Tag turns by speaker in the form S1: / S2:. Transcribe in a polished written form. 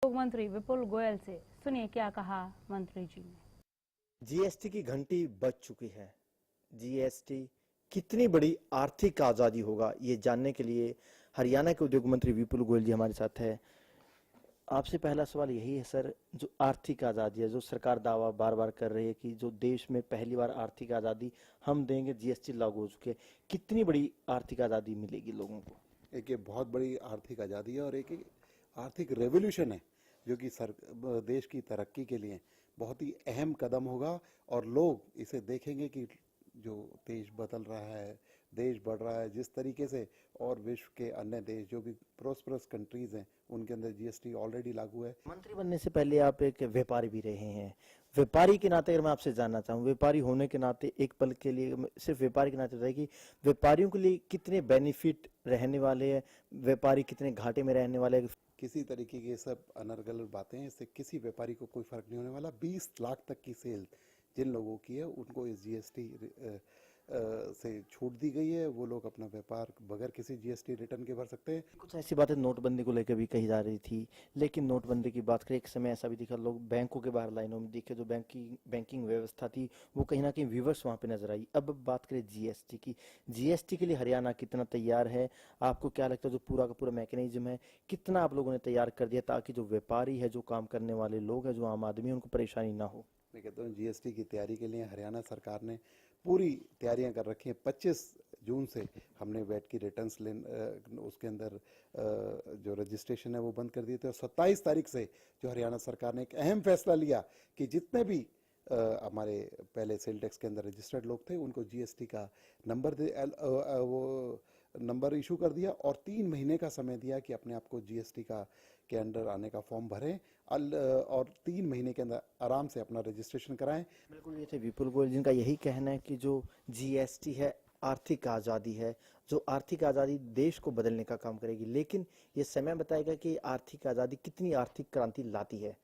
S1: मंत्री विपुल गोयल से सुनिए क्या कहा मंत्री जी ने।
S2: जीएसटी की घंटी बज चुकी है। जीएसटी कितनी बड़ी आर्थिक आजादी होगा, ये जानने के लिए हरियाणा के उद्योग मंत्री विपुल गोयल जी हमारे साथ है। आपसे पहला सवाल यही है सर, जो आर्थिक आजादी है, जो सरकार दावा बार बार कर रही है कि जो देश में पहली बार आर्थिक आजादी हम देंगे, जीएसटी लागू हो चुके हैं, कितनी बड़ी आर्थिक आजादी मिलेगी लोगों को?
S3: एक ये बहुत बड़ी आर्थिक आज़ादी है और एक आर्थिक रेवोल्यूशन है जो कि देश की तरक्की के लिए बहुत ही अहम कदम होगा। और लोग इसे देखेंगे कि जो देश बदल रहा है, देश बढ़ रहा है जिस तरीके से, और विश्व के अन्य देश जो भी प्रोस्परस कंट्रीज हैं उनके अंदर जीएसटी ऑलरेडी लागू है।
S2: मंत्री बनने से पहले आप एक व्यापारी भी रहे हैं। व्यापारी के नाते अगर मैं आपसे जानना चाहूँ, व्यापारी होने के नाते एक पल के लिए सिर्फ व्यापारी के नाते बताइए कि व्यापारियों के लिए कितने बेनिफिट रहने वाले हैं, व्यापारी कितने घाटे में रहने वाले हैं?
S3: किसी तरीके की सब अनर्गल बातें हैं, इससे किसी व्यापारी को कोई फर्क नहीं होने वाला। 20 लाख तक की सेल जिन लोगों की है उनको इस जीएसटी से छूट दी गई है। वो लोग अपना व्यापार बगैर किसी जीएसटी रिटर्न के भर सकते हैं।
S2: कुछ ऐसी बातें नोटबंदी को लेकर भी कही जा रही थी, लेकिन नोटबंदी की बात करें, एक समय ऐसा भी दिखा, लोग बैंकों के बाहर लाइनों में दिखे, जो बैंकिंग व्यवस्था थी वो कहीं ना कहीं विवश वहां पे नजर आई। अब बात करें जीएसटी की, जीएसटी के लिए हरियाणा कितना तैयार है? आपको क्या लगता है जो पूरा का पूरा मैकेनिज्म है, कितना आप लोगों ने तैयार कर दिया ताकि जो व्यापारी है, जो काम करने वाले लोग हैं, जो आम आदमी है, उनको परेशानी ना हो?
S3: मैं कहता हूँ जीएसटी की तैयारी के लिए हरियाणा सरकार ने पूरी तैयारियां कर रखी हैं। 25 जून से हमने वैट की रिटर्न्स उसके अंदर जो रजिस्ट्रेशन है वो बंद कर दिए थे। और 27 तारीख से जो हरियाणा सरकार ने एक अहम फैसला लिया कि जितने भी हमारे पहले सेल टैक्स के अंदर रजिस्टर्ड लोग थे उनको जीएसटी का नंबर वो नंबर इशू कर दिया और 3 महीने का समय दिया कि अपने आप को जीएसटी के अंडर आने का फॉर्म भरें और 3 महीने के अंदर आराम से अपना रजिस्ट्रेशन कराएं।
S2: बिल्कुल, ये थे विपुल गोयल जिनका यही कहना है कि जो जीएसटी है आर्थिक आज़ादी है, जो आर्थिक आज़ादी देश को बदलने का काम करेगी, लेकिन ये समय बताएगा कि आर्थिक आज़ादी कितनी आर्थिक क्रांति लाती है।